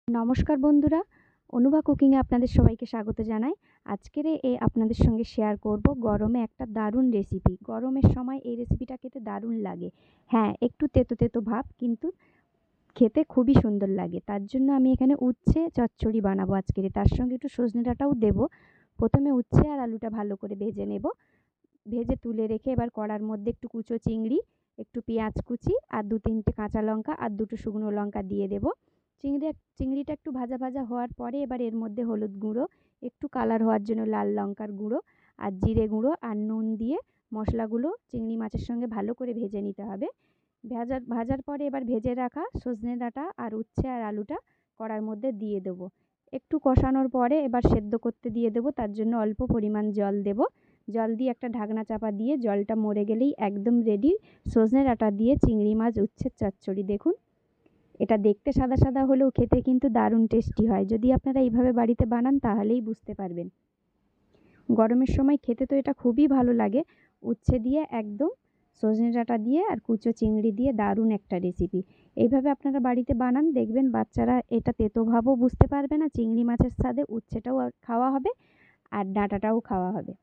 নমস্কার বন্ধুরা, অনুভা কুকিংয়ে আপনাদের সবাইকে স্বাগত জানাই। আজকের আপনাদের সঙ্গে শেয়ার করব গরমে একটা দারুণ রেসিপি। গরমের সময় এই রেসিপিটা খেতে দারুণ লাগে। হ্যাঁ, একটু তেতো তেতো ভাব, কিন্তু খেতে খুবই সুন্দর লাগে। তার জন্য আমি এখানে উচ্ছে চচ্চড়ি বানাবো আজকের। তার সঙ্গে একটু সজনে ডাঁটাও দেবো। প্রথমে উচ্ছে আর আলুটা ভালো করে ভেজে নেব। ভেজে তুলে রেখে এবার কড়ার মধ্যে একটু কুচো চিংড়ি, একটু পেঁয়াজ কুচি আর 2-3টে কাঁচা লঙ্কা আর 2টো শুকনো লঙ্কা দিয়ে দেবো। চিংড়িটা একটু ভাজা ভাজা হওয়ার পরে এবার এর মধ্যে হলুদ গুঁড়ো, একটু কালার হওয়ার জন্য লাল লঙ্কার গুঁড়ো আর জিরে গুঁড়ো আর নুন দিয়ে মশলাগুলো চিংড়ি মাছের সঙ্গে ভালো করে ভেজে নিতে হবে। ভাজার পরে এবার ভেজে রাখা সজনে ডাঁটা আর উচ্ছে আর আলুটা কড়ার মধ্যে দিয়ে দেবো। একটু কষানোর পরে এবার সেদ্ধ করতে দিয়ে দেবো। তার জন্য অল্প পরিমাণ জল দেবো। জল দিয়ে একটা ঢাকনা চাপা দিয়ে জলটা মরে গেলেই একদম রেডি সজনে ডাঁটা দিয়ে চিংড়ি মাছ উচ্ছের চচ্চড়ি। দেখুন, এটা দেখতে সাদা সাদা হলেও খেতে কিন্তু দারুণ টেস্টি হয়। যদি আপনারা এইভাবে বাড়িতে বানান তাহলেই বুঝতে পারবেন। গরমের সময় খেতে তো এটা খুবই ভালো লাগে। উচ্ছে দিয়ে একদম সজনে ডাঁটা দিয়ে আর কুচো চিংড়ি দিয়ে দারুণ একটা রেসিপি। এইভাবে আপনারা বাড়িতে বানান, দেখবেন বাচ্চারা এটা তেতো ভাবও বুঝতে পারবে না। চিংড়ি মাছের স্বাদে উচ্ছেটাও খাওয়া হবে আর ডাঁটাটাও খাওয়া হবে।